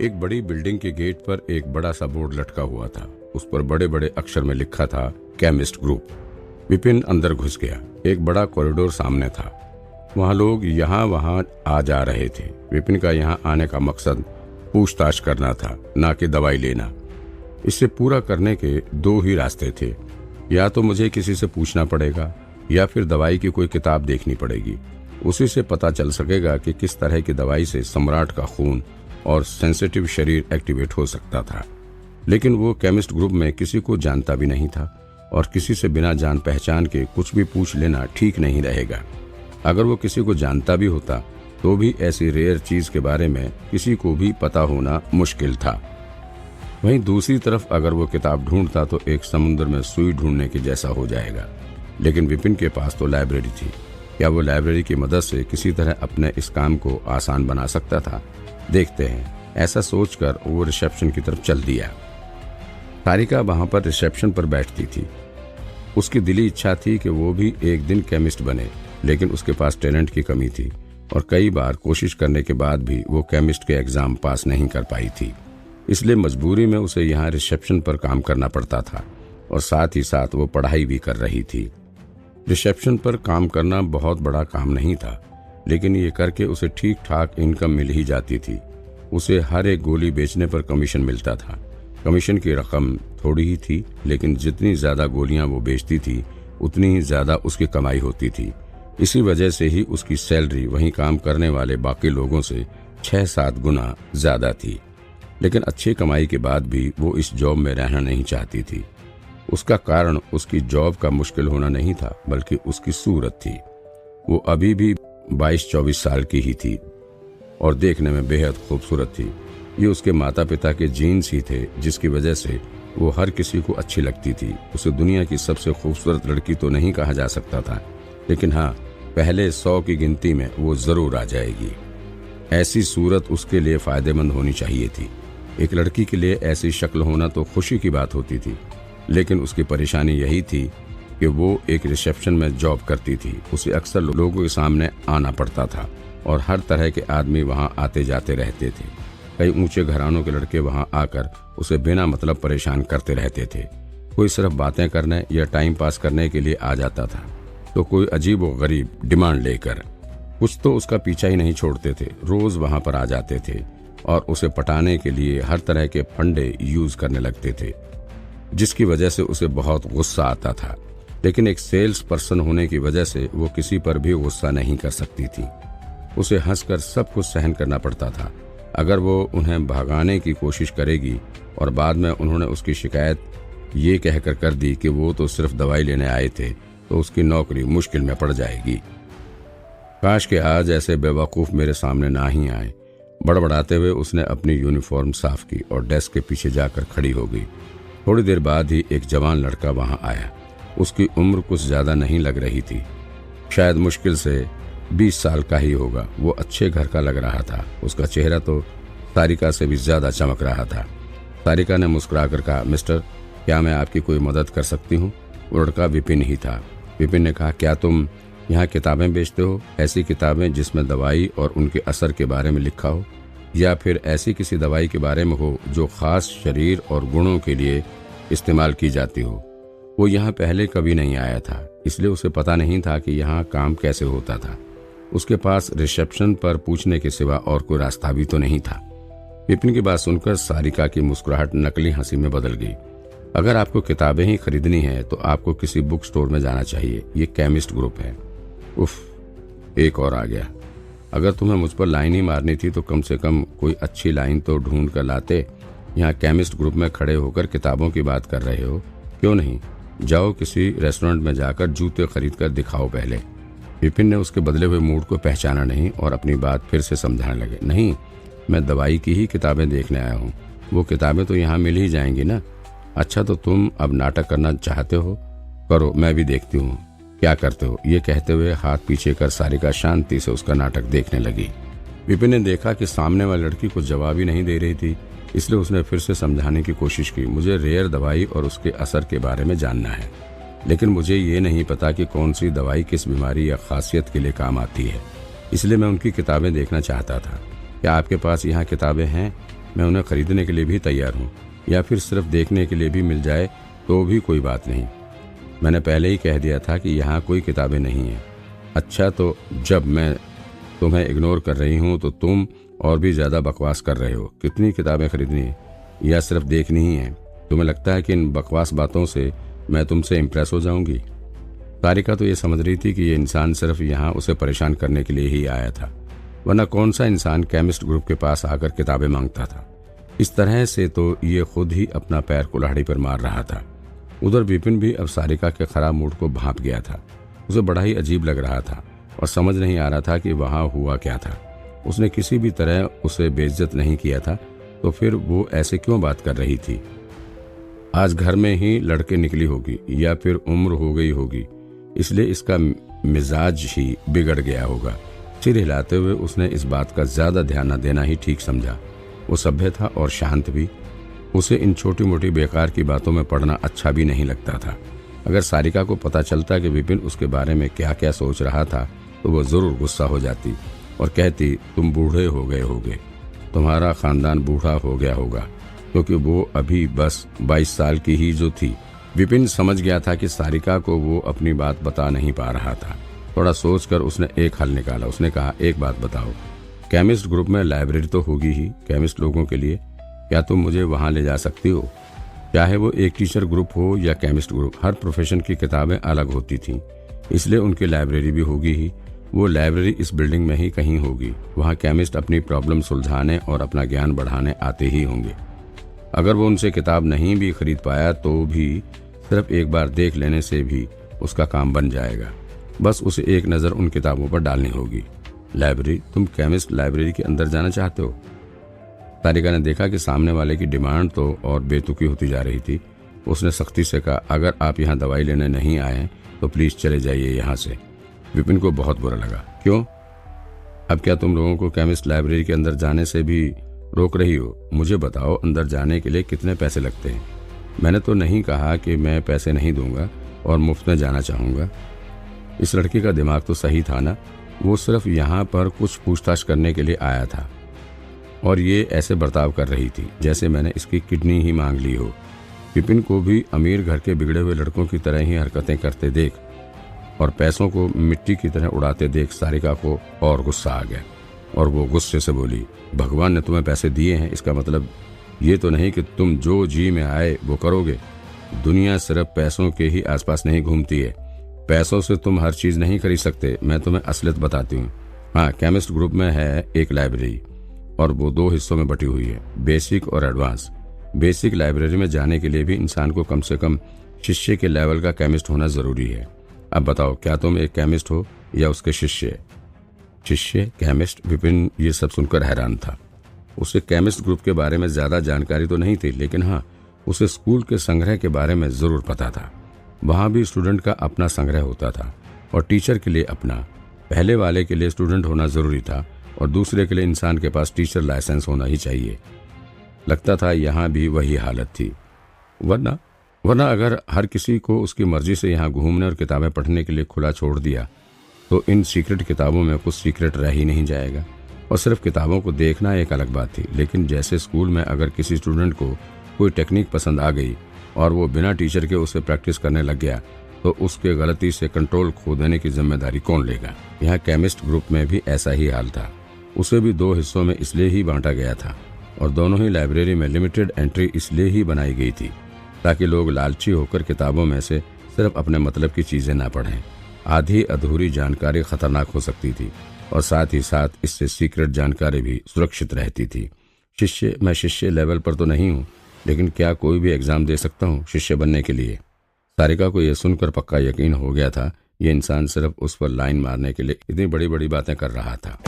एक बड़ी बिल्डिंग के गेट पर एक बड़ा सा बोर्ड लटका हुआ था। उस पर बड़े बड़े अक्षर में लिखा था केमिस्ट ग्रुप। विपिन अंदर घुस गया। एक बड़ा कॉरिडोर सामने था। वहाँ लोग यहाँ वहाँ आ जा रहे थे। विपिन का यहाँ आने का मकसद पूछताछ करना था, ना कि दवाई लेना। इसे पूरा करने के दो ही रास्ते थे, या तो मुझे किसी से पूछना पड़ेगा या फिर दवाई की कोई किताब देखनी पड़ेगी। उसी से पता चल सकेगा कि किस तरह की दवाई से सम्राट का खून और सेंसिटिव शरीर एक्टिवेट हो सकता था। लेकिन वो केमिस्ट ग्रुप में किसी को जानता भी नहीं था और किसी से बिना जान पहचान के कुछ भी पूछ लेना ठीक नहीं रहेगा। अगर वो किसी को जानता भी होता तो भी ऐसी रेयर चीज के बारे में किसी को भी पता होना मुश्किल था। वहीं दूसरी तरफ अगर वो किताब ढूंढता तो एक समुद्र में सुई ढूंढने के जैसा हो जाएगा। लेकिन विपिन के पास तो लाइब्रेरी थी। क्या वो लाइब्रेरी की मदद से किसी तरह अपने इस काम को आसान बना सकता था? देखते हैं। ऐसा सोचकर वो रिसेप्शन की तरफ चल दिया। सारिका वहां पर रिसेप्शन पर बैठती थी। उसकी दिली इच्छा थी कि वो भी एक दिन केमिस्ट बने, लेकिन उसके पास टैलेंट की कमी थी और कई बार कोशिश करने के बाद भी वो केमिस्ट के एग्जाम पास नहीं कर पाई थी। इसलिए मजबूरी में उसे यहाँ रिसेप्शन पर काम करना पड़ता था और साथ ही साथ वो पढ़ाई भी कर रही थी। रिसेप्शन पर काम करना बहुत बड़ा काम नहीं था, लेकिन ये करके उसे ठीक ठाक इनकम मिल ही जाती थी। उसे हर एक गोली बेचने पर कमीशन मिलता था। कमीशन की रकम थोड़ी ही थी, लेकिन जितनी ज्यादा गोलियां वो बेचती थी उतनी ही ज्यादा उसकी कमाई होती थी। इसी वजह से ही उसकी सैलरी वहीं काम करने वाले बाकी लोगों से 6-7 गुना ज्यादा थी। लेकिन अच्छी कमाई के बाद भी वो इस जॉब में रहना नहीं चाहती थी। उसका कारण उसकी जॉब का मुश्किल होना नहीं था, बल्कि उसकी सूरत थी। वो अभी भी 22-24 साल की ही थी और देखने में बेहद खूबसूरत थी। ये उसके माता पिता के जीन्स ही थे, जिसकी वजह से वो हर किसी को अच्छी लगती थी। उसे दुनिया की सबसे खूबसूरत लड़की तो नहीं कहा जा सकता था, लेकिन हाँ, पहले 100 की गिनती में वो जरूर आ जाएगी। ऐसी सूरत उसके लिए फायदेमंद होनी चाहिए थी। एक लड़की के लिए ऐसी शक्ल होना तो खुशी की बात होती थी, लेकिन उसकी परेशानी यही थी कि वो एक रिसेप्शन में जॉब करती थी। उसे अक्सर लोगों के सामने आना पड़ता था और हर तरह के आदमी वहां आते जाते रहते थे। कई ऊंचे घरानों के लड़के वहां आकर उसे बिना मतलब परेशान करते रहते थे। कोई सिर्फ बातें करने या टाइम पास करने के लिए आ जाता था, तो कोई अजीब व गरीब डिमांड लेकर। कुछ तो उसका पीछा ही नहीं छोड़ते थे, रोज वहां पर आ जाते थे और उसे पटाने के लिए हर तरह के फंडे यूज करने लगते थे, जिसकी वजह से उसे बहुत गुस्सा आता था। लेकिन एक सेल्स पर्सन होने की वजह से वो किसी पर भी गुस्सा नहीं कर सकती थी। उसे हंसकर सब कुछ सहन करना पड़ता था। अगर वो उन्हें भगाने की कोशिश करेगी और बाद में उन्होंने उसकी शिकायत ये कहकर कर दी कि वो तो सिर्फ दवाई लेने आए थे, तो उसकी नौकरी मुश्किल में पड़ जाएगी। काश के आज ऐसे बेवकूफ मेरे सामने ना ही आए। बड़बड़ाते हुए उसने अपनी यूनिफॉर्म साफ की और डेस्क के पीछे जाकर खड़ी हो गई। थोड़ी देर बाद ही एक जवान लड़का वहां आया। उसकी उम्र कुछ ज्यादा नहीं लग रही थी, शायद मुश्किल से 20 साल का ही होगा। वो अच्छे घर का लग रहा था। उसका चेहरा तो सारिका से भी ज्यादा चमक रहा था। सारिका ने मुस्कुराकर कहा, मिस्टर, क्या मैं आपकी कोई मदद कर सकती हूँ? वो लड़का विपिन ही था। विपिन ने कहा, क्या तुम यहाँ किताबें बेचते हो? ऐसी किताबें जिसमें दवाई और उनके असर के बारे में लिखा हो, या फिर ऐसी किसी दवाई के बारे में हो जो खास शरीर और गुणों के लिए इस्तेमाल की जाती हो? वो यहाँ पहले कभी नहीं आया था, इसलिए उसे पता नहीं था कि यहाँ काम कैसे होता था। उसके पास रिसेप्शन पर पूछने के सिवा और कोई रास्ता भी तो नहीं था। विपिन की बात सुनकर सारिका की मुस्कुराहट नकली हंसी में बदल गई। अगर आपको किताबें ही खरीदनी है तो आपको किसी बुक स्टोर में जाना चाहिए। ये केमिस्ट ग्रुप है। उफ, एक और आ गया। अगर तुम्हें मुझ पर लाइन ही मारनी थी तो कम से कम कोई अच्छी लाइन तो ढूंढ कर लाते। यहाँ केमिस्ट ग्रुप में खड़े होकर किताबों की बात कर रहे हो। क्यों नहीं, जाओ किसी रेस्टोरेंट में जाकर जूते खरीद कर दिखाओ पहले। विपिन ने उसके बदले हुए मूड को पहचाना नहीं और अपनी बात फिर से समझाने लगे। नहीं, मैं दवाई की ही किताबें देखने आया हूँ। वो किताबें तो यहाँ मिल ही जाएंगी ना। अच्छा, तो तुम अब नाटक करना चाहते हो? करो, मैं भी देखती हूँ क्या करते हो। ये कहते हुए हाथ पीछे कर सारिका शांति से उसका नाटक देखने लगी। विपिन ने देखा कि सामने वाली लड़की कुछ जवाब ही नहीं दे रही थी, इसलिए उसने फिर से समझाने की कोशिश की। मुझे रेयर दवाई और उसके असर के बारे में जानना है, लेकिन मुझे ये नहीं पता कि कौन सी दवाई किस बीमारी या खासियत के लिए काम आती है, इसलिए मैं उनकी किताबें देखना चाहता था। क्या आपके पास यहाँ किताबें हैं? मैं उन्हें खरीदने के लिए भी तैयार हूँ, या फिर सिर्फ देखने के लिए भी मिल जाए तो भी कोई बात नहीं। मैंने पहले ही कह दिया था कि यहाँ कोई किताबें नहीं हैं। अच्छा, तो जब मैं तुम्हें इग्नोर कर रही हूँ तो तुम और भी ज़्यादा बकवास कर रहे हो। कितनी किताबें खरीदनी है या सिर्फ देखनी ही है? तुम्हें लगता है कि इन बकवास बातों से मैं तुमसे इम्प्रेस हो जाऊंगी? तारिका तो ये समझ रही थी कि ये इंसान सिर्फ यहाँ उसे परेशान करने के लिए ही आया था, वरना कौन सा इंसान केमिस्ट ग्रुप के पास आकर किताबें मांगता था। इस तरह से तो ये खुद ही अपना पैर कुल्हाड़ी पर मार रहा था। उधर विपिन भी अब सारिका के खराब मूड को भांप गया था। उसे बड़ा ही अजीब लग रहा था और समझ नहीं आ रहा था कि वहां हुआ क्या था। उसने किसी भी तरह उसे बेइज्जत नहीं किया था, तो फिर वो ऐसे क्यों बात कर रही थी? आज घर में ही लड़के निकली होगी या फिर उम्र हो गई होगी, इसलिए इसका मिजाज ही बिगड़ गया होगा। सिर हिलाते हुए उसने इस बात का ज्यादा ध्यान न देना ही ठीक समझा। वो सभ्य था और शांत भी। उसे इन छोटी मोटी बेकार की बातों में पड़ना अच्छा भी नहीं लगता था। अगर सारिका को पता चलता कि विपिन उसके बारे में क्या क्या सोच रहा था तो वो जरूर गुस्सा हो जाती और कहती, तुम बूढ़े हो गए होगे, तुम्हारा खानदान बूढ़ा हो गया होगा, क्योंकि वो अभी बस 22 साल की ही जो थी। विपिन समझ गया था कि सारिका को वो अपनी बात बता नहीं पा रहा था। थोड़ा सोचकर उसने एक हल निकाला। उसने कहा, एक बात बताओ, केमिस्ट ग्रुप में लाइब्रेरी तो होगी ही केमिस्ट लोगों के लिए, क्या तुम मुझे वहां ले जा सकती हो? चाहे वो एक टीचर ग्रुप हो या केमिस्ट ग्रुप, हर प्रोफेशन की किताबें अलग होती थीं, इसलिए उनकी लाइब्रेरी भी होगी ही। वो लाइब्रेरी इस बिल्डिंग में ही कहीं होगी। वहाँ केमिस्ट अपनी प्रॉब्लम सुलझाने और अपना ज्ञान बढ़ाने आते ही होंगे। अगर वो उनसे किताब नहीं भी खरीद पाया तो भी सिर्फ एक बार देख लेने से भी उसका काम बन जाएगा। बस उसे एक नज़र उन किताबों पर डालनी होगी। लाइब्रेरी? तुम केमिस्ट लाइब्रेरी के अंदर जाना चाहते हो? तारिका ने देखा कि सामने वाले की डिमांड तो और बेतुकी होती जा रही थी। उसने सख्ती से कहा, अगर आप यहाँ दवाई लेने नहीं आए तो प्लीज चले जाइए यहाँ से। विपिन को बहुत बुरा लगा। क्यों? अब क्या तुम लोगों को केमिस्ट लाइब्रेरी के अंदर जाने से भी रोक रही हो? मुझे बताओ, अंदर जाने के लिए कितने पैसे लगते हैं? मैंने तो नहीं कहा कि मैं पैसे नहीं दूंगा और मुफ्त में जाना चाहूंगा। इस लड़की का दिमाग तो सही था ना, वो सिर्फ यहाँ पर कुछ पूछताछ करने के लिए आया था और ये ऐसे बर्ताव कर रही थी जैसे मैंने इसकी किडनी ही मांग ली हो। विपिन को भी अमीर घर के बिगड़े हुए लड़कों की तरह ही हरकतें करते देख और पैसों को मिट्टी की तरह उड़ाते देख सारिका को और गुस्सा आ गया और वो गुस्से से बोली, भगवान ने तुम्हें पैसे दिए हैं, इसका मतलब ये तो नहीं कि तुम जो जी में आए वो करोगे। दुनिया सिर्फ पैसों के ही आसपास नहीं घूमती है। पैसों से तुम हर चीज नहीं खरीद सकते। मैं तुम्हें असलियत बताती हूँ। हाँ, केमिस्ट ग्रुप में है एक लाइब्रेरी और वो 2 हिस्सों में बटी हुई है, बेसिक और एडवांस। बेसिक लाइब्रेरी में जाने के लिए भी इंसान को कम से कम शिष्य के लेवल का केमिस्ट होना जरूरी है। अब बताओ, क्या तुम एक केमिस्ट हो या उसके शिष्य? शिष्य? केमिस्ट? विपिन ये सब सुनकर हैरान था। उसे केमिस्ट ग्रुप के बारे में ज्यादा जानकारी तो नहीं थी, लेकिन हाँ, उसे स्कूल के संग्रह के बारे में जरूर पता था। वहां भी स्टूडेंट का अपना संग्रह होता था और टीचर के लिए अपना। पहले वाले के लिए स्टूडेंट होना जरूरी था और दूसरे के लिए इंसान के पास टीचर लाइसेंस होना ही चाहिए। लगता था यहाँ भी वही हालत थी। वरना अगर हर किसी को उसकी मर्जी से यहाँ घूमने और किताबें पढ़ने के लिए खुला छोड़ दिया तो इन सीक्रेट किताबों में कुछ सीक्रेट रह ही नहीं जाएगा। और सिर्फ किताबों को देखना एक अलग बात थी, लेकिन जैसे स्कूल में अगर किसी स्टूडेंट को कोई टेक्निक पसंद आ गई और वो बिना टीचर के उसे प्रैक्टिस करने लग गया तो उसके गलती से कंट्रोल खो देने की जिम्मेदारी कौन लेगा? यहाँ केमिस्ट ग्रुप में भी ऐसा ही हाल था। उसे भी 2 हिस्सों में इसलिए ही बांटा गया था और दोनों ही लाइब्रेरी में लिमिटेड एंट्री इसलिए ही बनाई गई थी ताकि लोग लालची होकर किताबों में से सिर्फ अपने मतलब की चीजें ना पढ़ें। आधी अधूरी जानकारी खतरनाक हो सकती थी और साथ ही साथ इससे सीक्रेट जानकारी भी सुरक्षित रहती थी। मैं शिष्य लेवल पर तो नहीं हूँ, लेकिन क्या कोई भी एग्जाम दे सकता हूँ शिष्य बनने के लिए? सारिका को यह सुनकर पक्का यकीन हो गया था ये इंसान सिर्फ उस पर लाइन मारने के लिए इतनी बड़ी बड़ी बातें कर रहा था।